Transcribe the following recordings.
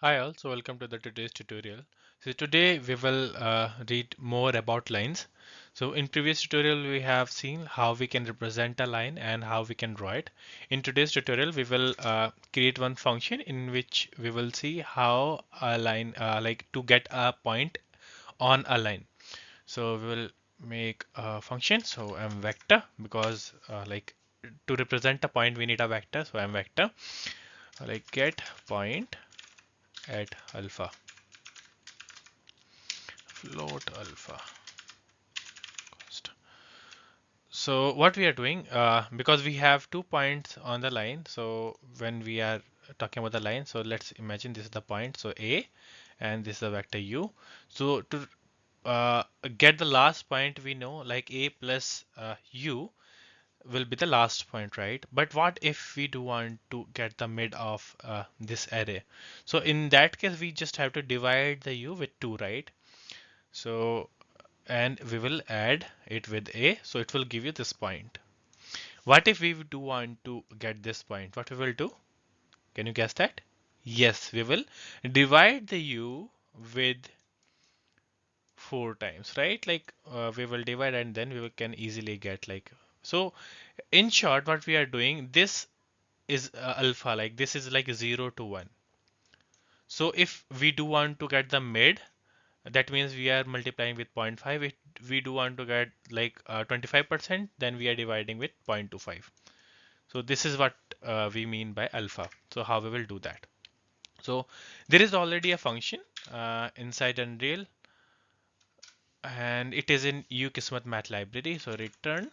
Hi all, so welcome to the today's tutorial. So today we will read more about lines. So in previous tutorial we have seen how we can represent a line and how we can draw it. In today's tutorial we will create one function in which we will see how a line like to get a point on a line. So we will make a function. So I'm vector because like to represent a point we need a vector. So I'm vector like get point at alpha. Float alpha cost. So what we are doing, because we have 2 points on the line, so when we are talking about the line, so let's imagine this is the point, so A, and this is the vector U. So to get the last point, we know like A plus U will be the last point, right? But what if we do want to get the mid of this array? So in that case, we just have to divide the U with 2, right? So and we will add it with A, so it will give you this point. What if we do want to get this point? What we will do? Can you guess that? Yes, we will divide the U with 4 times, right? Like we will divide and then we can easily get like, so in short, what we are doing, this is alpha, like this is like 0 to 1. So if we do want to get the mid, that means we are multiplying with zero point 0.5. If we do want to get like 25%, then we are dividing with 0.25. So this is what we mean by alpha. So how we will do that? So there is already a function inside Unreal, and it is in uKismat math library. So return,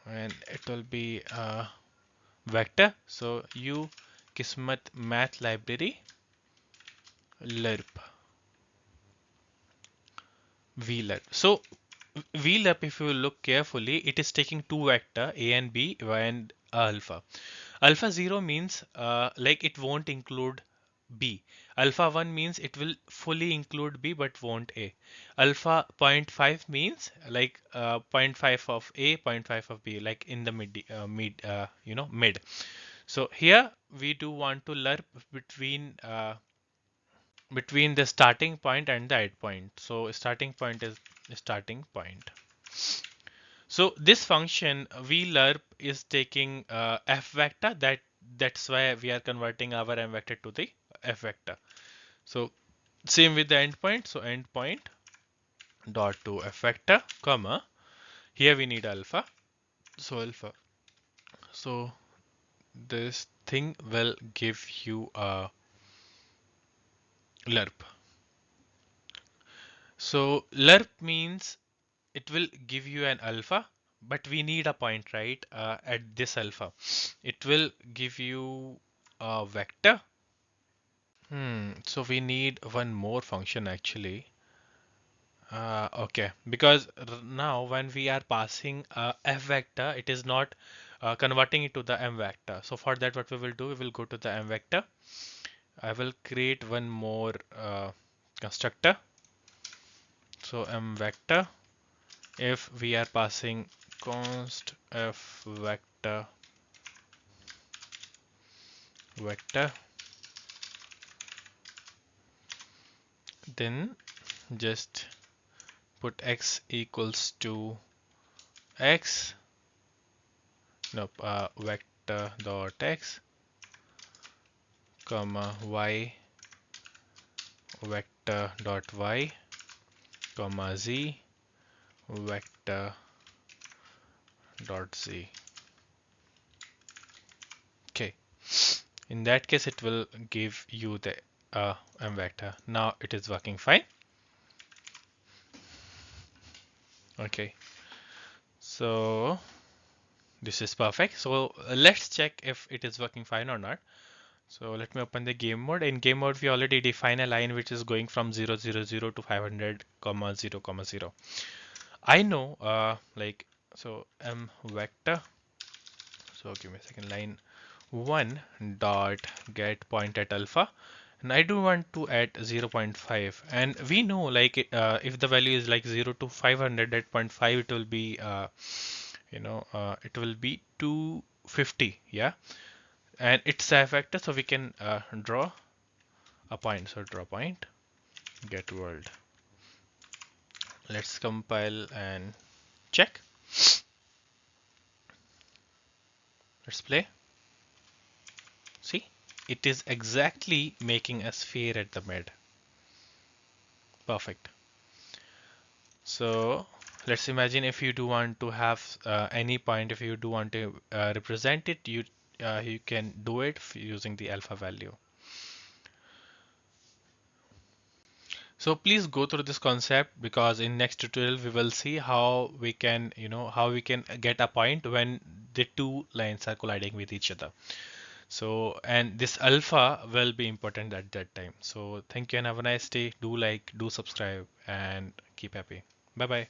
and it will be vector. So uKismat math library lerp vlerp. So VLOOP, if you look carefully, it is taking two vector A and B and alpha. Alpha 0 means like it won't include B. Alpha 1 means it will fully include B but won't A. Alpha zero point 0.5 means like zero point 0.5 of A, zero point 0.5 of B, like in the mid. So here we do want to lerp between the starting point and the end point. So starting point is starting point. So this function vlerp is taking f vector, that's why we are converting our m vector to the f vector. So same with the endpoint. So endpoint dot to f vector, comma, here we need alpha. So alpha. So this thing will give you a lerp. So lerp means it will give you an alpha, but we need a point, right? At this alpha, it will give you a vector. So we need one more function actually. Okay, because now when we are passing f vector, it is not converting it to the m vector. So for that, what we will do, we will go to the m vector. I will create one more constructor. So m vector, if we are passing const f vector, then just put x equals to x, no, vector dot x, comma y vector dot y, comma z vector dot z. Okay, in that case it will give you the m vector. Now it is working fine. Okay, so this is perfect. So let's check if it is working fine or not. So let me open the game mode. In game mode, we already define a line which is going from 0, 0, 0 to 500, comma 0, comma 0. I know, so m vector. So give me a second. Line 1 dot get point at alpha. And I do want to add 0 0.5. And we know, like, if the value is like 0 to 500, at 0.5, it will be, it will be 250. Yeah. And it's a vector, so we can draw. a point. So draw point, get world. Let's compile and check. Let's play. See, it is exactly making a sphere at the mid. Perfect. So let's imagine if you do want to have any point, if you do want to represent it, you can do it using the alpha value. So please go through this concept, because in next tutorial we will see how we can, how we can get a point when the two lines are colliding with each other. So, and this alpha will be important at that time. So thank you and have a nice day. Do like, do subscribe, and keep happy. Bye bye.